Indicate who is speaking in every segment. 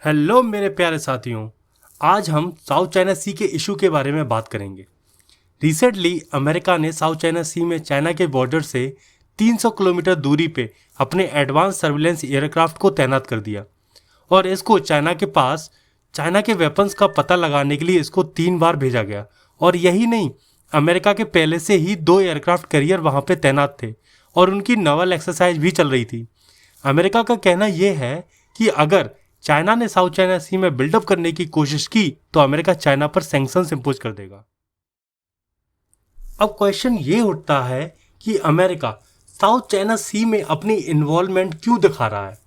Speaker 1: Hello मेरे प्यारे साथियों। आज हम साउथ चाइना सी के इशू के बारे में बात करेंगे। रिसेंटली अमेरिका ने साउथ चाइना सी में चाइना के बॉर्डर से 300 किलोमीटर दूरी पे अपने एडवांस सर्विलेंस एयरक्राफ्ट को तैनात कर दिया और इसको चाइना के वेपन्स का पता लगाने के लिए इसको 3 बार भेजा गया। और यही नहीं, अमेरिका के पहले से ही 2 एयरक्राफ्ट कैरियर वहाँ पे तैनात थे और उनकी नवल एक्सरसाइज भी चल रही थी। अमेरिका का कहना यह है कि अगर चाइना ने साउथ चाइना सी में बिल्डअप करने की कोशिश की तो अमेरिका चाइना पर सैंक्शंस इंपोज कर देगा। अब क्वेश्चन ये उठता है कि अमेरिका साउथ चाइना सी में अपनी इन्वॉल्वमेंट क्यों दिखा रहा है।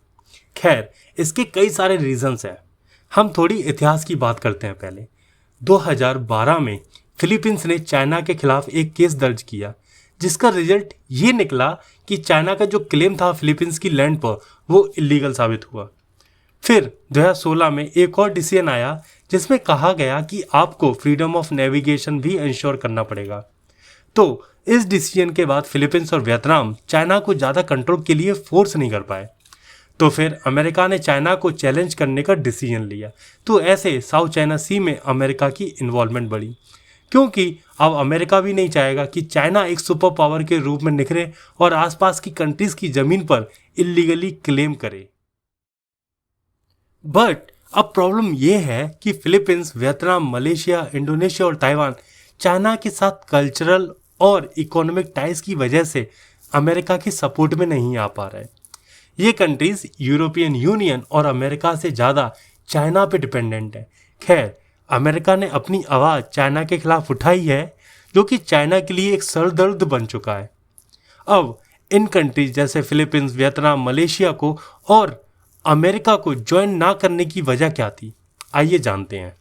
Speaker 1: खैर, इसके कई सारे रीजंस हैं। हम थोड़ी इतिहास की बात करते हैं। पहले 2012 में फिलीपींस ने चाइना के खिलाफ एक केस दर्ज किया, जिसका रिजल्ट ये निकला कि चाइना का जो क्लेम था फिलीपींस की लैंड पर वो इलीगल साबित हुआ। फिर 2016 में एक और डिसीजन आया जिसमें कहा गया कि आपको फ्रीडम ऑफ नेविगेशन भी इंश्योर करना पड़ेगा। तो इस डिसीजन के बाद फिलीपींस और वियतनाम चाइना को ज़्यादा कंट्रोल के लिए फोर्स नहीं कर पाए। तो फिर अमेरिका ने चाइना को चैलेंज करने का डिसीजन लिया। तो ऐसे साउथ चाइना सी में अमेरिका की इन्वॉल्वमेंट बढ़ी, क्योंकि अब अमेरिका भी नहीं चाहेगा कि चाइना एक सुपर पावर के रूप में निखरे और आसपास की कंट्रीज की ज़मीन पर इलीगली क्लेम करे। बट अब प्रॉब्लम यह है कि फिलीपींस, वियतनाम, मलेशिया, इंडोनेशिया और ताइवान चाइना के साथ कल्चरल और इकोनॉमिक टाइज की वजह से अमेरिका की सपोर्ट में नहीं आ पा रहे। ये कंट्रीज यूरोपियन यूनियन और अमेरिका से ज़्यादा चाइना पे डिपेंडेंट है। खैर, अमेरिका ने अपनी आवाज़ चाइना के खिलाफ उठाई है, जो कि चाइना के लिए एक सरदर्द बन चुका है। अब इन कंट्रीज जैसे फिलीपींस, वियतनाम, मलेशिया को और अमेरिका को ज्वाइन ना करने की वजह क्या थी, आइए जानते हैं।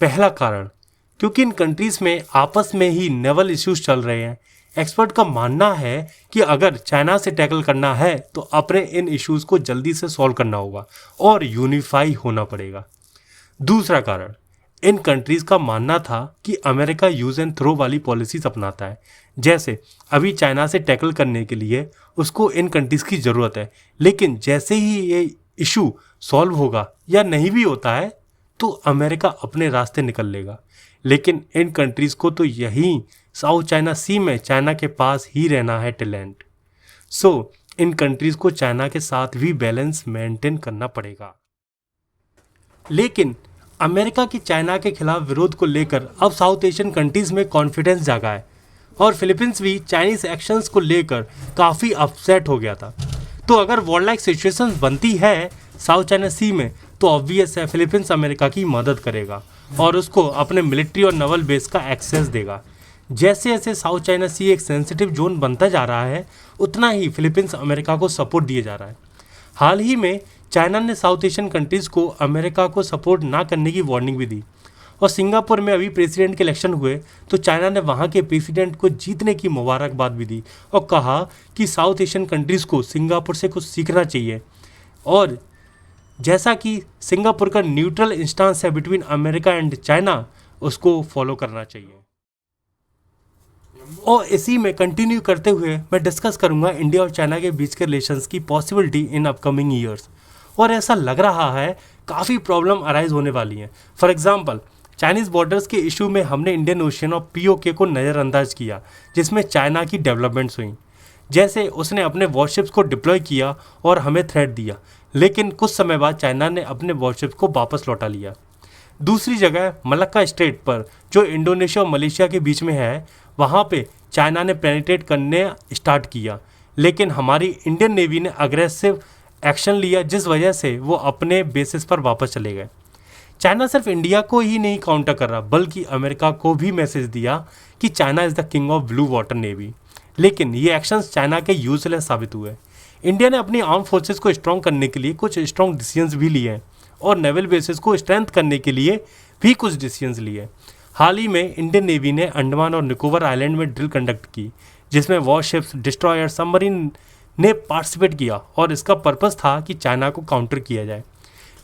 Speaker 1: पहला कारण, क्योंकि इन कंट्रीज में आपस में ही नेवल इश्यूज चल रहे हैं। एक्सपर्ट का मानना है कि अगर चाइना से टैकल करना है तो अपने इन इश्यूज को जल्दी से सॉल्व करना होगा और यूनिफाई होना पड़ेगा। दूसरा कारण, इन कंट्रीज का मानना था कि अमेरिका यूज एंड थ्रो वाली पॉलिसीज अपनाता है। जैसे अभी चाइना से टैकल करने के लिए उसको इन कंट्रीज की ज़रूरत है, लेकिन जैसे ही ये इशू सॉल्व होगा या नहीं भी होता है तो अमेरिका अपने रास्ते निकल लेगा। लेकिन इन कंट्रीज को तो यही साउथ चाइना सी में चाइना के पास ही रहना है टैलेंट। सो इन कंट्रीज को चाइना के साथ भी बैलेंस मेंटेन करना पड़ेगा। लेकिन अमेरिका की चाइना के खिलाफ विरोध को लेकर अब साउथ एशियन कंट्रीज में कॉन्फिडेंस जागा है और फिलीपींस भी चाइनीज एक्शंस को लेकर काफ़ी अपसेट हो गया था। तो अगर वॉर लाइक सिचुएशन बनती है साउथ चाइना सी में तो ऑब्वियस है फिलीपींस अमेरिका की मदद करेगा और उसको अपने मिलिट्री और नवल बेस का एक्सेस देगा। जैसे जैसे साउथ चाइना सी एक सेंसिटिव जोन बनता जा रहा है, उतना ही फिलीपींस अमेरिका को सपोर्ट दिया जा रहा है। हाल ही में चाइना ने साउथ एशियन कंट्रीज़ को अमेरिका को सपोर्ट ना करने की वार्निंग भी दी। और सिंगापुर में अभी प्रेसिडेंट के इलेक्शन हुए तो चाइना ने वहाँ के प्रेसिडेंट को जीतने की मुबारकबाद भी दी और कहा कि साउथ एशियन कंट्रीज़ को सिंगापुर से कुछ सीखना चाहिए और जैसा कि सिंगापुर का न्यूट्रल इंस्टांस है बिटवीन अमेरिका एंड चाइना, उसको फॉलो करना चाहिए। और इसी में कंटिन्यू करते हुए मैं डिस्कस करूंगा इंडिया और चाइना के बीच के रिलेशंस की पॉसिबिलिटी इन अपकमिंग ईयर्स। और ऐसा लग रहा है काफ़ी प्रॉब्लम अराइज होने वाली हैं। फॉर एग्जांपल, चाइनीज़ बॉर्डर्स के इशू में हमने इंडियन ओशियन और पीओके को नज़रअंदाज किया, जिसमें चाइना की डेवलपमेंट्स हुई। जैसे उसने अपने वॉरशिप्स को डिप्लॉय किया और हमें थ्रेट दिया, लेकिन कुछ समय बाद चाइना ने अपने वॉरशिप्स को वापस लौटा लिया। दूसरी जगह मलक्का स्ट्रेट पर जो इंडोनेशिया और मलेशिया के बीच में है, वहाँ पे चाइना ने पेनिट्रेट करने स्टार्ट किया, लेकिन हमारी इंडियन नेवी ने अग्रेसिव एक्शन लिया, जिस वजह से वो अपने बेसिस पर वापस चले गए। चाइना सिर्फ इंडिया को ही नहीं काउंटर कर रहा, बल्कि अमेरिका को भी मैसेज दिया कि China is the king of blue water navy. लेकिन ये एक्शंस चाइना के यूजलेस साबित हुए। इंडिया ने अपनी आर्म फोर्सेस को स्ट्रॉन्ग करने के लिए कुछ स्ट्रॉन्ग डिसीजंस भी लिए हैं और नेवल बेसिस को स्ट्रेंथ करने के लिए भी कुछ डिसीजंस लिए। हाल ही में इंडियन नेवी ने अंडमान और निकोबार आइलैंड में ड्रिल कंडक्ट की, जिसमें वॉरशिप्स, डिस्ट्रॉयर, सबमरीन ने पार्टिसिपेट किया और इसका पर्पस था कि चाइना को काउंटर किया जाए।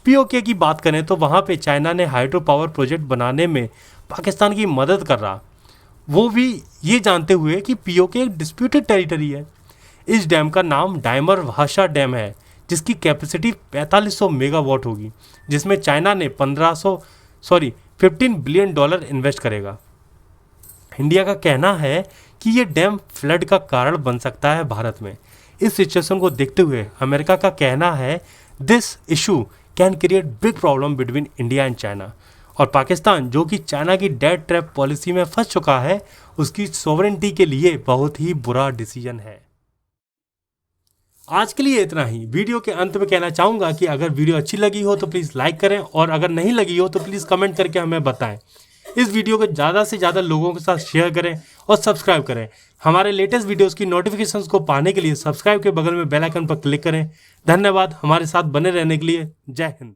Speaker 1: पीओके की बात करें तो वहाँ पे चाइना ने हाइड्रो पावर प्रोजेक्ट बनाने में पाकिस्तान की मदद कर रहा, वो भी ये जानते हुए कि पीओके एक डिस्प्यूटेड टेरिटरी है। इस डैम का नाम डायमर भाषा डैम है, जिसकी कैपेसिटी 4500 मेगावाट होगी, जिसमें चाइना ने 15 बिलियन डॉलर इन्वेस्ट करेगा। इंडिया का कहना है कि ये डैम फ्लड का कारण बन सकता है भारत में। इस सिचुएशन को देखते हुए अमेरिका का कहना है this issue can create big problem between India and China. और पाकिस्तान, जो कि चाइना की डेट ट्रैप पॉलिसी में फंस चुका है, उसकी सॉवरेंटी के लिए बहुत ही बुरा डिसीजन है। आज के लिए इतना ही। वीडियो के अंत में कहना चाहूँगा कि अगर वीडियो अच्छी लगी हो तो प्लीज़ लाइक करें, और अगर नहीं लगी हो तो प्लीज़ कमेंट करके हमें बताएं। इस वीडियो को ज़्यादा से ज़्यादा लोगों के साथ शेयर करें और सब्सक्राइब करें। हमारे लेटेस्ट वीडियोस की नोटिफिकेशंस को पाने के लिए सब्सक्राइब के बगल में बेल आइकन पर क्लिक करें। धन्यवाद हमारे साथ बने रहने के लिए। जय हिंद।